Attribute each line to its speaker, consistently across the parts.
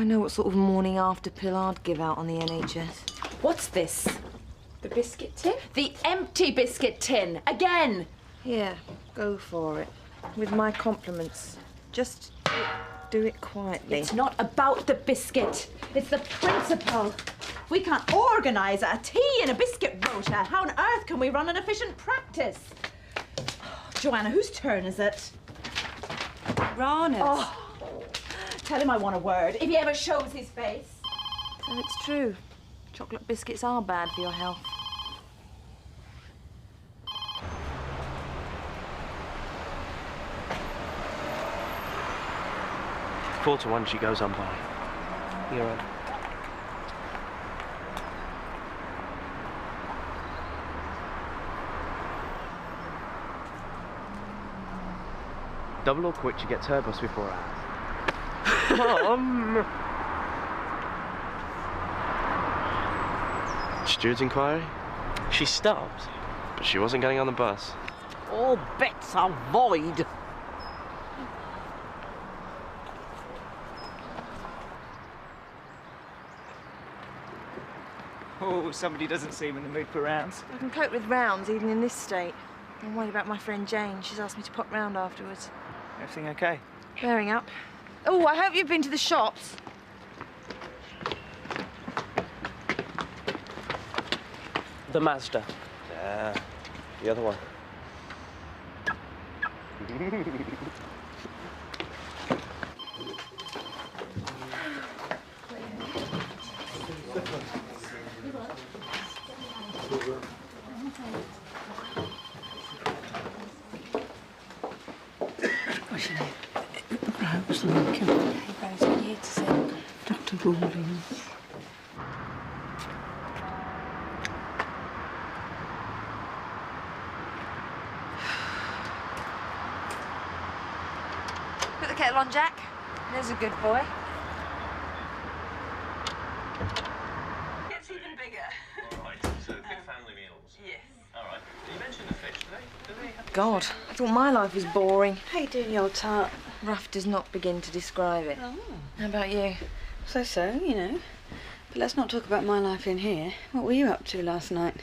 Speaker 1: I know what sort of morning after pill I'd give out on the NHS.
Speaker 2: What's this? The biscuit tin? The empty biscuit tin! Again!
Speaker 1: Yeah, go for it. With my compliments. Just do it quietly.
Speaker 2: It's not about the biscuit. It's the principle. We can't organise a tea and a biscuit rota. How on earth can we run an efficient practice? Oh, Joanna, whose turn is it?
Speaker 1: Rana's.
Speaker 2: Oh, tell him I want a word, if he ever shows his face.
Speaker 1: So it's true. Chocolate biscuits are bad for your health.
Speaker 3: Four to one, she goes on by. You're on. Double or quit, she gets her bus before ours. Mum! Steward's inquiry? She stopped, but she wasn't getting on the bus.
Speaker 4: All bets are void.
Speaker 5: Oh, somebody doesn't seem in the mood for rounds.
Speaker 1: I can cope with rounds even in this state. I'm worried about my friend Jane. She's asked me to pop round afterwards.
Speaker 5: Everything okay?
Speaker 1: Bearing up. Oh, I hope you've been to the shops.
Speaker 3: The Mazda. Yeah, the other one.
Speaker 4: What's your name? Rose Lincoln.
Speaker 1: Hey, Rose, I'm here to see
Speaker 4: Dr. Rawlings.
Speaker 1: Put the kettle on, Jack. There's a good boy.
Speaker 6: It's even bigger. All right, so big family meals. Yes. All right. You mentioned the fish. Do they have
Speaker 1: God, I thought my life was boring.
Speaker 4: How you doing, your tart?
Speaker 1: Rough does not begin to describe it.
Speaker 4: Oh.
Speaker 1: How about you?
Speaker 4: So, you know. But let's not talk about my life in here. What were you up to last night?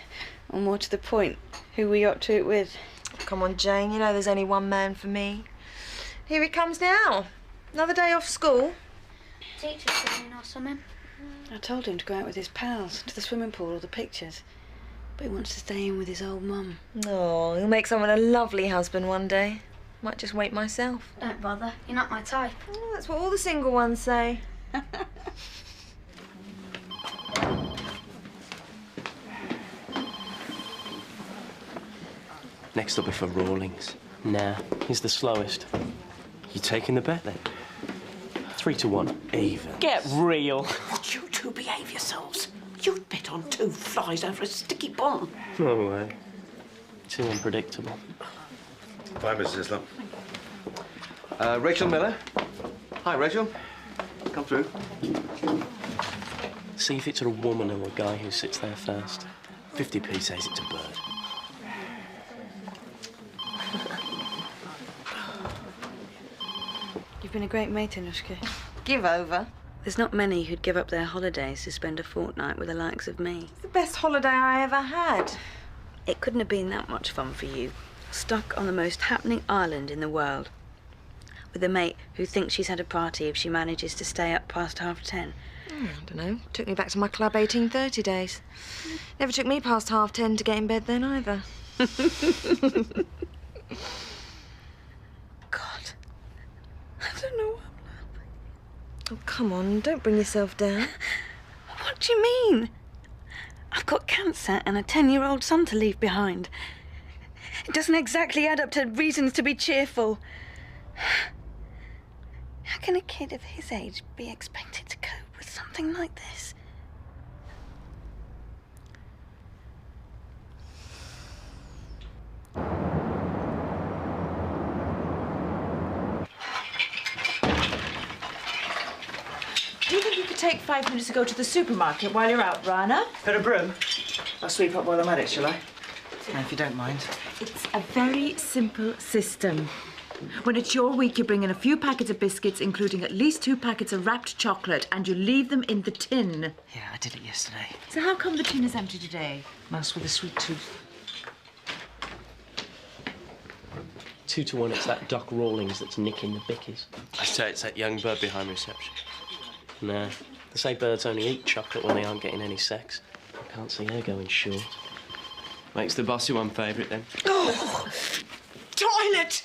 Speaker 4: Or more to the point, who were you up to it with?
Speaker 1: Come on, Jane, you know there's only one man for me. Here he comes now. Another day off school.
Speaker 7: Teacher's coming or something.
Speaker 4: I told him to go out with his pals, to the swimming pool or the pictures. But he wants to stay in with his old mum.
Speaker 1: Oh, he'll make someone a lovely husband one day. Might just wait myself.
Speaker 7: Don't bother, you're not my type.
Speaker 1: Oh, that's what all the single ones say.
Speaker 3: Next will be for Rawlings. Nah, he's the slowest. You taking the bet then? 3 to 1, even.
Speaker 4: Get real.
Speaker 8: Would you two behave yourselves? You'd bet on 2 flies over a sticky bomb.
Speaker 3: No way. Too unpredictable.
Speaker 9: Bye, Mrs. Islam. Rachel Miller. Hi, Rachel. Come through.
Speaker 3: See if it's a woman or a guy who sits there first.
Speaker 9: 50p says it's a bird.
Speaker 4: You've been a great mate, Anushka.
Speaker 1: Give over.
Speaker 4: There's not many who'd give up their holidays to spend a fortnight with the likes of me.
Speaker 1: It's the best holiday I ever had.
Speaker 4: It couldn't have been that much fun for you. Stuck on the most happening island in the world. With a mate who thinks she's had a party if she manages to stay up past 10:30.
Speaker 1: I don't know. Took me back to my Club 1830 days. Never took me past 10:30 to get in bed then either.
Speaker 4: God. I don't know what I'm laughing.
Speaker 1: Oh, come on. Don't bring yourself down.
Speaker 4: What do you mean? I've got cancer and a 10-year-old son to leave behind. It doesn't exactly add up to reasons to be cheerful. How can a kid of his age be expected to cope with something like this?
Speaker 2: Do you think you could take 5 minutes to go to the supermarket while you're out, Rana?
Speaker 5: Got a broom? I'll sweep up while I'm at it, shall I? If you don't mind.
Speaker 2: It's a very simple system. When it's your week, you bring in a few packets of biscuits, including at least 2 packets of wrapped chocolate, and you leave them in the tin.
Speaker 8: Yeah, I did it yesterday.
Speaker 2: So how come the tin is empty today?
Speaker 8: Mouse with a sweet tooth.
Speaker 3: 2 to 1, it's that Doc Rawlings that's nicking the bickies.
Speaker 9: I say it's that young bird behind reception.
Speaker 3: Nah, they say birds only eat chocolate when they aren't getting any sex. I can't see her going short.
Speaker 9: Makes the bossy one favourite, then.
Speaker 8: Oh! Toilet!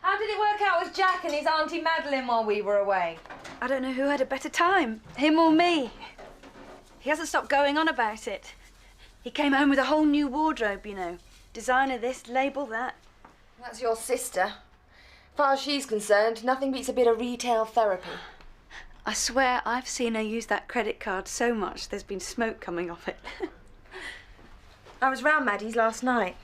Speaker 1: How did it work out with Jack and his Auntie Madeline while we were away?
Speaker 4: I don't know who had a better time, him or me. He hasn't stopped going on about it. He came home with a whole new wardrobe, you know. Designer this, label that.
Speaker 1: That's your sister. As far as she's concerned, nothing beats a bit of retail therapy.
Speaker 4: I swear I've seen her use that credit card so much there's been smoke coming off it.
Speaker 1: I was round Maddie's last night.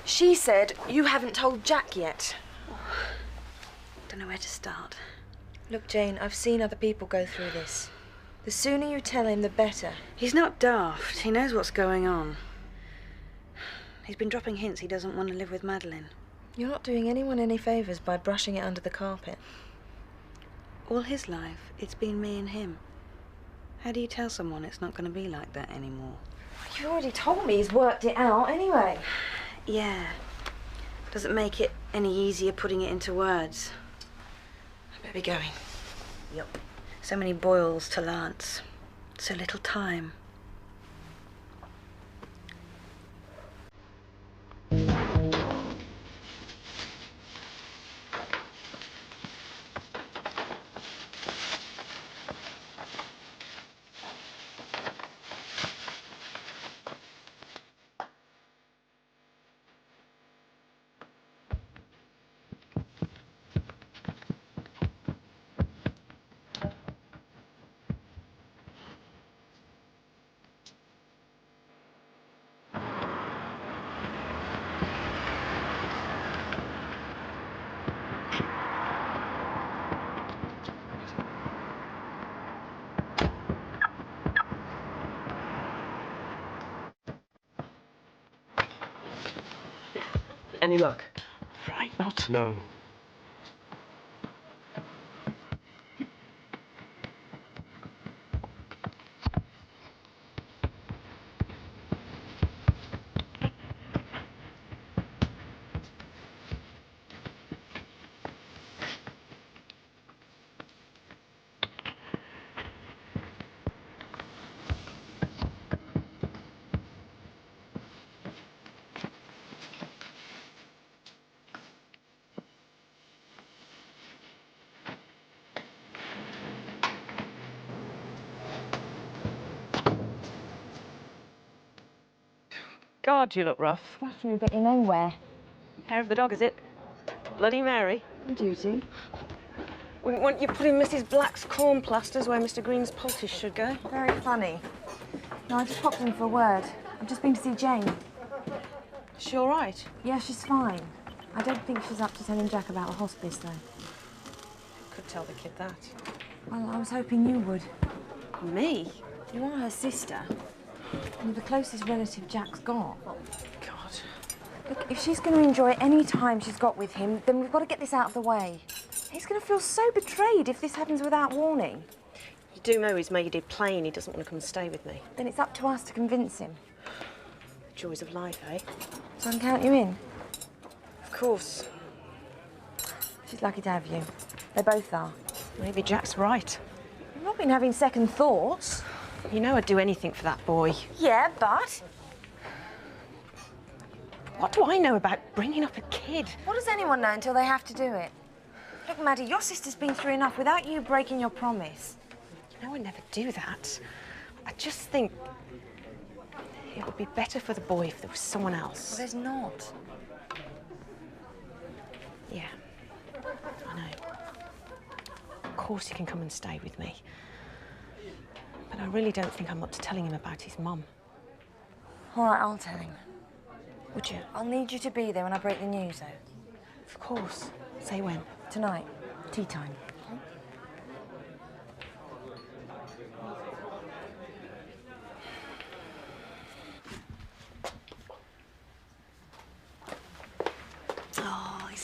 Speaker 1: She said you haven't told Jack yet.
Speaker 4: Don't know where to start.
Speaker 1: Look, Jane, I've seen other people go through this. The sooner you tell him, the better.
Speaker 4: He's not daft. He knows what's going on. He's been dropping hints he doesn't want to live with Madeline.
Speaker 1: You're not doing anyone any favours by brushing it under the carpet.
Speaker 4: All his life, it's been me and him. How do you tell someone it's not going to be like that anymore?
Speaker 1: You already told me he's worked it out anyway.
Speaker 4: Yeah. Doesn't make it any easier putting it into words.
Speaker 1: I better be going.
Speaker 4: Yup. So many boils to lance. So little time.
Speaker 8: Any luck? Right, not.
Speaker 9: No.
Speaker 5: God, you look rough.
Speaker 1: After you get you nowhere.
Speaker 5: Hair of the dog, is it? Bloody Mary.
Speaker 1: Duty.
Speaker 5: Wouldn't want you putting Mrs. Black's corn plasters where Mr. Green's poultice should go.
Speaker 1: Very funny. No, I just popped in for a word. I've just been to see Jane.
Speaker 5: Is she all right?
Speaker 1: Yeah, she's fine. I don't think she's up to telling Jack about the hospice, though.
Speaker 5: Could tell the kid that.
Speaker 1: Well, I was hoping you would.
Speaker 5: Me?
Speaker 1: You are her sister. You're the closest relative Jack's got.
Speaker 5: God.
Speaker 1: Look, if she's going to enjoy any time she's got with him, then we've got to get this out of the way. He's going to feel so betrayed if this happens without warning.
Speaker 5: You do know he's made it plain he doesn't want to come and stay with me.
Speaker 1: Then it's up to us to convince him.
Speaker 5: The joys of life, eh?
Speaker 1: So I can count you in.
Speaker 5: Of course.
Speaker 1: She's lucky to have you. They both are.
Speaker 5: Maybe Jack's right.
Speaker 1: You've not been having second thoughts.
Speaker 5: You know I'd do anything for that boy.
Speaker 1: Yeah, but...
Speaker 5: What do I know about bringing up a kid?
Speaker 1: What does anyone know until they have to do it? Look, Maddie, your sister's been through enough without you breaking your promise.
Speaker 5: You know I never do that. I just think it would be better for the boy if there was someone else.
Speaker 1: Well, there's not.
Speaker 5: Yeah, I know. Of course he can come and stay with me. But I really don't think I'm up to telling him about his mum.
Speaker 1: All right, I'll tell him.
Speaker 5: Would you?
Speaker 1: I'll need you to be there when I break the news, though.
Speaker 5: Of course. Say when.
Speaker 1: Tonight. Tea time.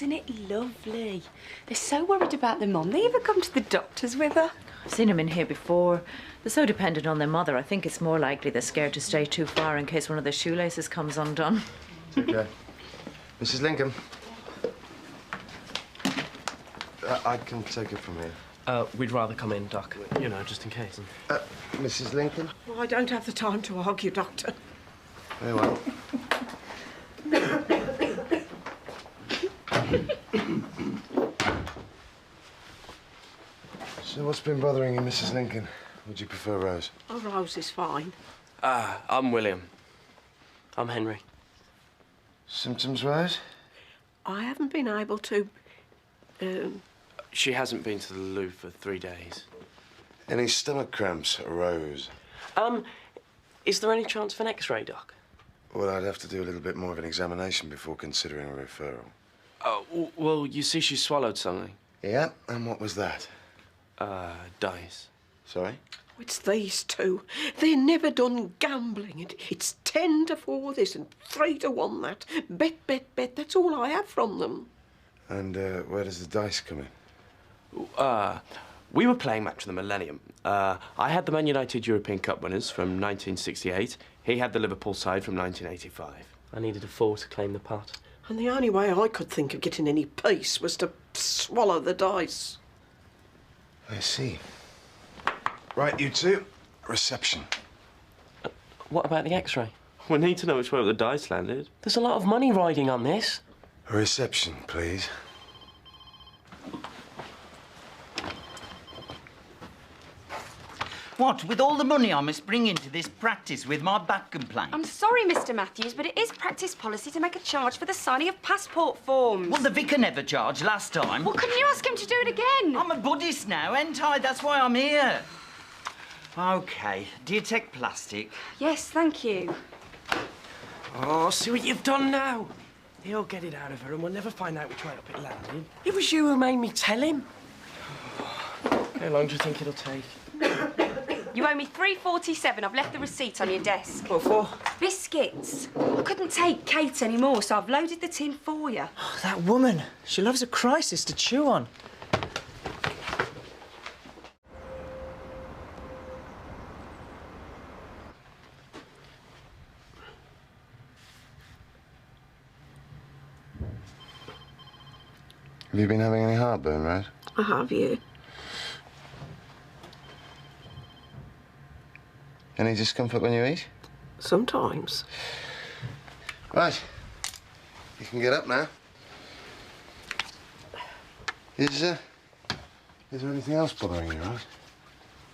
Speaker 10: Isn't it lovely? They're so worried about their mum. They even come to the doctors with her.
Speaker 2: I've seen them in here before. They're so dependent on their mother. I think it's more likely they're scared to stay too far in case one of their shoelaces comes undone.
Speaker 11: It's okay. Mrs. Lincoln. I can take it from here.
Speaker 3: We'd rather come in, Doc. You know, just in case.
Speaker 11: Mrs. Lincoln?
Speaker 8: Well, I don't have the time to argue, Doctor.
Speaker 11: Very well. So what's been bothering you, Mrs. Lincoln? Would you prefer Rose?
Speaker 8: Oh, Rose is fine.
Speaker 3: I'm William. I'm Henry.
Speaker 11: Symptoms, Rose?
Speaker 8: I haven't been able to...
Speaker 3: She hasn't been to the loo for 3 days.
Speaker 11: Any stomach cramps, Rose?
Speaker 3: Is there any chance of an X-ray, Doc?
Speaker 11: Well, I'd have to do a little bit more of an examination before considering a referral.
Speaker 3: Oh, well, you see she swallowed something.
Speaker 11: Yeah, and what was that?
Speaker 3: Dice.
Speaker 11: Sorry?
Speaker 8: It's these two. They're never done gambling. It's 10 to 4 this and 3 to 1 that. Bet, bet, bet. That's all I have from them.
Speaker 11: And where does the dice come in?
Speaker 3: We were playing Match of the Millennium. I had the Man United European Cup winners from 1968. He had the Liverpool side from 1985. I needed a 4 to claim the pot.
Speaker 8: And the only way I could think of getting any peace was to swallow the dice.
Speaker 11: I see. Right, you two. Reception.
Speaker 3: What about the X-ray? We need to know which way the dice landed. There's a lot of money riding on this.
Speaker 11: A reception, please.
Speaker 12: What, with all the money I must bring into this practice with my back complaint?
Speaker 10: I'm sorry, Mr. Matthews, but it is practice policy to make a charge for the signing of passport forms.
Speaker 12: Well, the vicar never charged last time.
Speaker 10: Well, couldn't you ask him to do it again?
Speaker 12: I'm a Buddhist now, ain't I? That's why I'm here. OK. Do you take plastic?
Speaker 10: Yes, thank you.
Speaker 3: Oh, see what you've done now. He'll get it out of her and we'll never find out which way up it landed. It was you who made me tell him. How long do you think it'll take?
Speaker 10: You owe me $3.47. I've left the receipt on your desk.
Speaker 3: What for?
Speaker 10: Biscuits. I couldn't take Kate anymore, so I've loaded the tin for you.
Speaker 13: Oh, that woman. She loves a crisis to chew on.
Speaker 11: Have you been having any heartburn, Rose?
Speaker 8: I have, you.
Speaker 11: Any discomfort when you eat?
Speaker 8: Sometimes.
Speaker 11: Right. You can get up now. Is there anything else bothering you, Rose?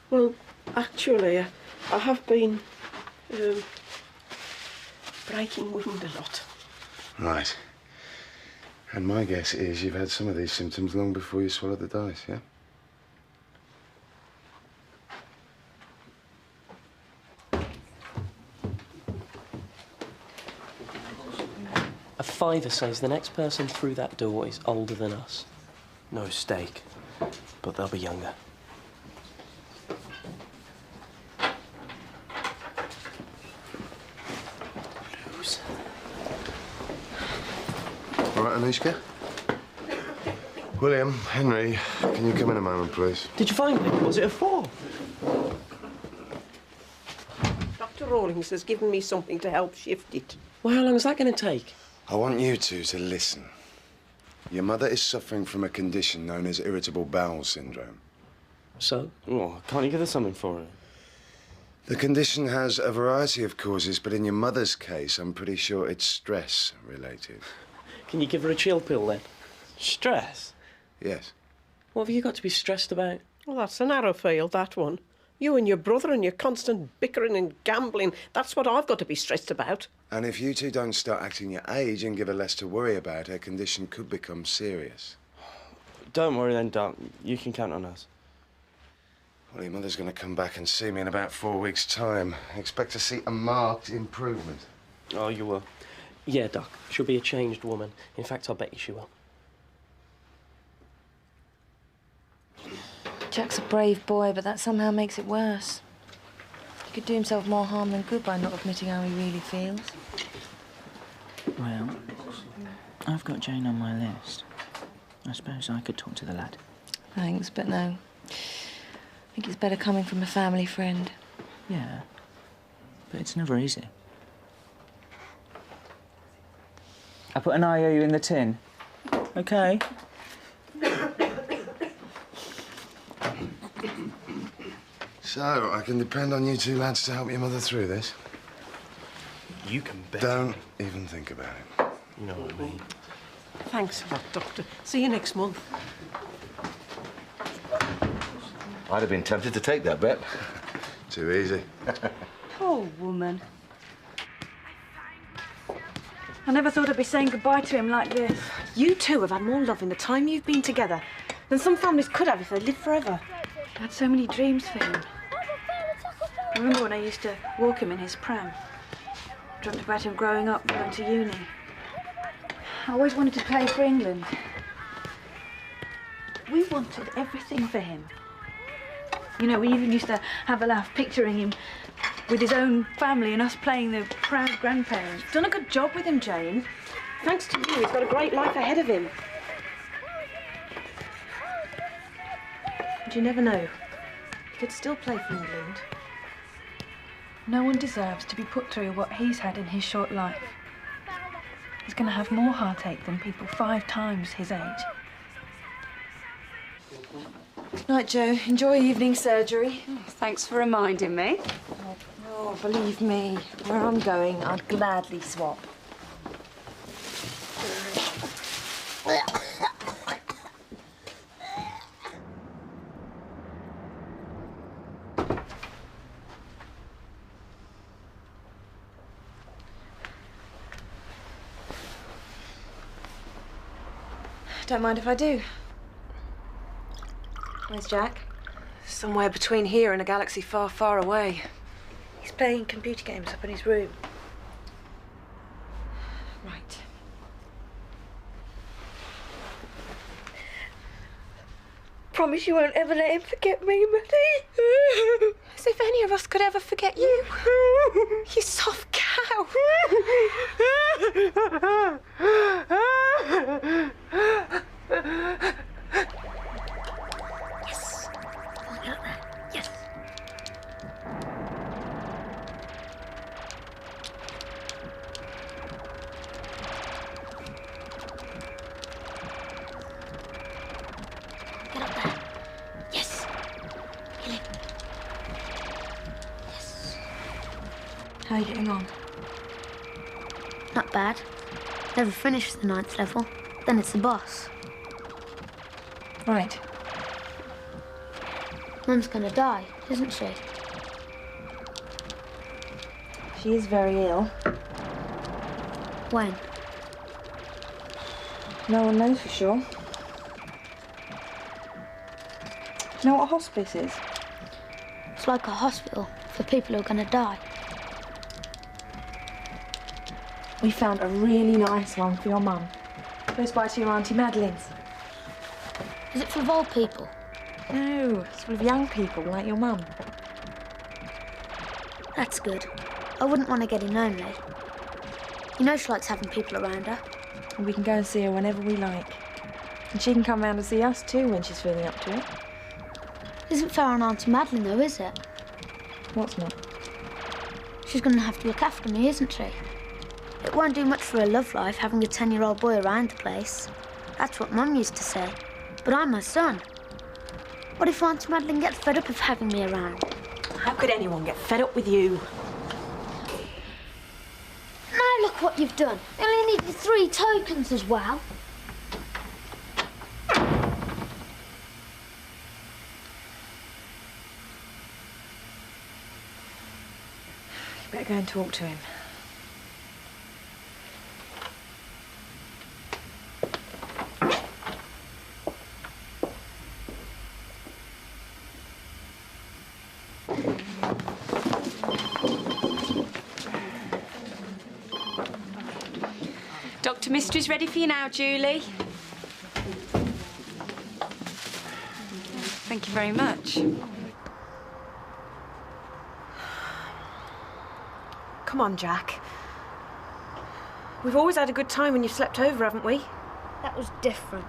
Speaker 8: Well, actually, I have been breaking wind a lot.
Speaker 11: Right. And my guess is you've had some of these symptoms long before you swallowed the dice, yeah?
Speaker 3: A fiver says the next person through that door is older than us. No stake, but they'll be younger. Blues.
Speaker 11: All right, Anushka? William, Henry, can you come in a moment, please?
Speaker 3: Did you find it? Was it a 4?
Speaker 8: Dr. Rawlings has given me something to help shift it.
Speaker 3: Well, how long is that going to take?
Speaker 11: I want you two to listen. Your mother is suffering from a condition known as irritable bowel syndrome.
Speaker 3: So?
Speaker 9: Oh, can't you give us something for her?
Speaker 11: The condition has a variety of causes, but in your mother's case, I'm pretty sure it's stress-related.
Speaker 3: Can you give her a chill pill, then? Stress?
Speaker 11: Yes.
Speaker 3: What have you got to be stressed about?
Speaker 8: Well, that's a narrow field, that one. You and your brother and your constant bickering and gambling, that's what I've got to be stressed about.
Speaker 11: And if you two don't start acting your age and give her less to worry about, her condition could become serious.
Speaker 9: Don't worry then, Doc. You can count on us.
Speaker 11: Well, your mother's going to come back and see me in about 4 weeks' time. I expect to see a marked improvement.
Speaker 3: Oh, you will? Yeah, Doc. She'll be a changed woman. In fact, I'll bet you she will.
Speaker 1: Jack's a brave boy, but that somehow makes it worse. He could do himself more harm than good by not admitting how he really feels.
Speaker 12: Well, I've got Jane on my list.
Speaker 13: I suppose I could talk to the lad.
Speaker 4: Thanks, but no. I think it's better coming from a family friend.
Speaker 13: Yeah, but it's never easy. I put an IOU in the tin. OK?
Speaker 11: So, I can depend on you two lads to help your mother through this?
Speaker 3: You can bet.
Speaker 11: Don't even think about it.
Speaker 3: You know what I mean.
Speaker 8: Thanks a lot, Doctor. See you next month.
Speaker 14: I'd have been tempted to take that bet.
Speaker 11: Too easy.
Speaker 4: Poor woman. I never thought I'd be saying goodbye to him like this.
Speaker 5: You two have had more love in the time you've been together than some families could have if they lived forever.
Speaker 4: I had so many dreams for him. I remember when I used to walk him in his pram. Dreamt about him growing up, going to uni. I always wanted to play for England. We wanted everything for him. You know, we even used to have a laugh picturing him with his own family and us playing the proud grandparents.
Speaker 5: You've done a good job with him, Jane. Thanks to you, he's got a great life ahead of him. But you never know. He could still play for England.
Speaker 4: No one deserves to be put through what he's had in his short life. He's going to have more heartache than people 5 times his age.
Speaker 1: Night, Joe. Enjoy evening surgery.
Speaker 10: Thanks for reminding me.
Speaker 1: Oh, believe me, where I'm going, I'd gladly swap. Don't mind if I do. Where's Jack?
Speaker 5: Somewhere between here and a galaxy far, far away.
Speaker 4: He's playing computer games up in his room.
Speaker 1: Right.
Speaker 4: Promise you won't ever let him forget me, Maddie.
Speaker 1: As if any of us could ever forget you. You soft cow.
Speaker 7: Yes. Look at that. Yes. Get up there. Yes. Kill him. Yes.
Speaker 4: How are you getting on?
Speaker 7: Not bad. Never finished the 9th level. Then it's the boss.
Speaker 4: Right.
Speaker 7: Mum's gonna die, isn't she?
Speaker 4: She is very ill.
Speaker 7: When?
Speaker 4: No one knows for sure. Do you know what a hospice is?
Speaker 7: It's like a hospital for people who are gonna die.
Speaker 1: We found a really nice one for your mum. Close by to your Auntie Madeline's.
Speaker 7: Is it for old people?
Speaker 1: No, it's full of young people like your mum.
Speaker 7: That's good. I wouldn't want to get in lonely. You know she likes having people around her.
Speaker 1: And we can go and see her whenever we like. And she can come round and see us too when she's feeling up to it.
Speaker 7: Isn't fair on Auntie Madeline though, is it?
Speaker 1: What's not?
Speaker 7: She's going to have to look after me, isn't she? It won't do much for her love life having a 10-year-old boy around the place. That's what Mum used to say. But I'm her son. What if Auntie Madeline gets fed up of having me around?
Speaker 5: How could anyone get fed up with you?
Speaker 7: Now look what you've done. You only needed 3 tokens as well.
Speaker 1: You better go and talk to him.
Speaker 10: Dr. Mystery's ready for you now, Julie. Thank you very much.
Speaker 5: Come on, Jack. We've always had a good time when you've slept over, haven't we?
Speaker 7: That was different.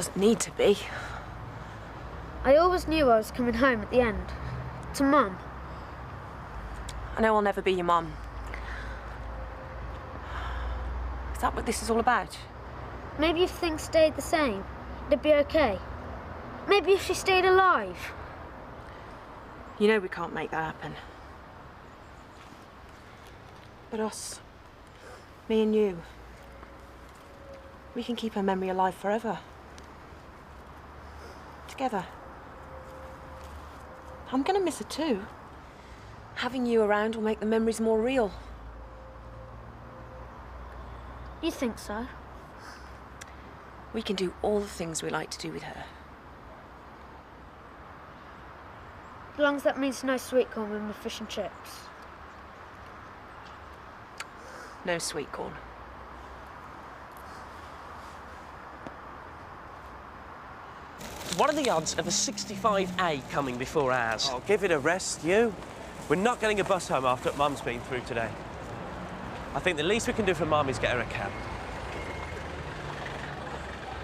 Speaker 5: doesn't need to be.
Speaker 7: I always knew I was coming home at the end. To Mum.
Speaker 5: I know I'll never be your mum. Is that what this is all about?
Speaker 7: Maybe if things stayed the same, it'd be okay. Maybe if she stayed alive.
Speaker 5: You know we can't make that happen. But us, me and you, we can keep her memory alive forever. Together. I'm gonna miss her too. Having you around will make the memories more real.
Speaker 7: You think so?
Speaker 5: We can do all the things we like to do with her.
Speaker 7: As long as that means no sweet corn with my fish and chips.
Speaker 5: No sweet corn.
Speaker 3: What are the odds of a 65A coming before ours?
Speaker 9: Oh, give it a rest, you. We're not getting a bus home after what Mum's been through today. I think the least we can do for Mum is get her a cab.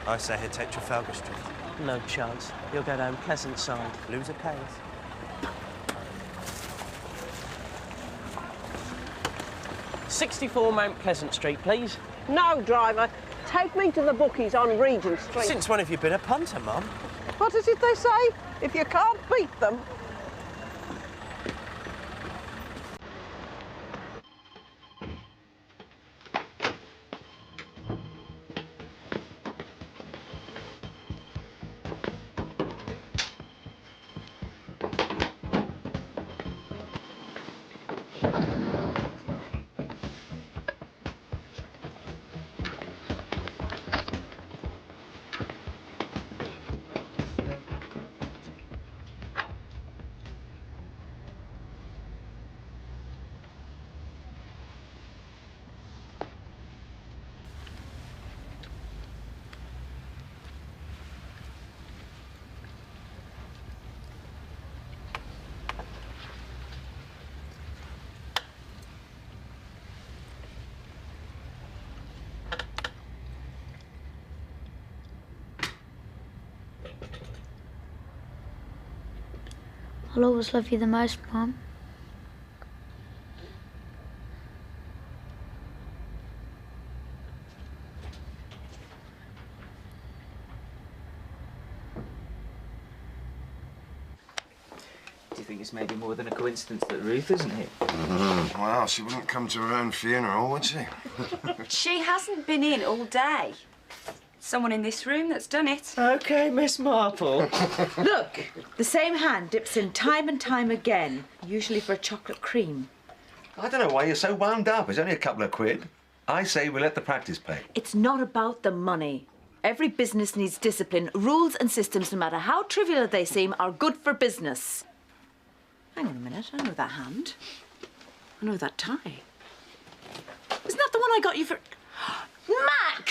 Speaker 9: I say he'd take Trafalgar Street.
Speaker 3: No chance. He'll go down Pleasant side.
Speaker 9: Loser pays.
Speaker 3: '64 Mount Pleasant Street, please.
Speaker 8: No, driver. Take me to the bookies on Regent Street.
Speaker 9: Since when have you been a punter, Mum?
Speaker 8: What is it they say? If you can't beat them...
Speaker 7: I'll always love you the most, Mum.
Speaker 13: Do you think it's maybe more than a coincidence that Ruth isn't here?
Speaker 11: Well, she wouldn't come to her own funeral, would she?
Speaker 10: She hasn't been in all day. Someone in this room that's done it.
Speaker 2: OK, Miss Marple. Look, the same hand dips in time and time again, usually for a chocolate cream.
Speaker 14: I don't know why you're so wound up. It's only a couple of quid. I say we let the practice pay.
Speaker 2: It's not about the money. Every business needs discipline. Rules and systems, no matter how trivial they seem, are good for business. Hang on a minute, I know that hand. I know that tie. Isn't that the one I got you for... Mac!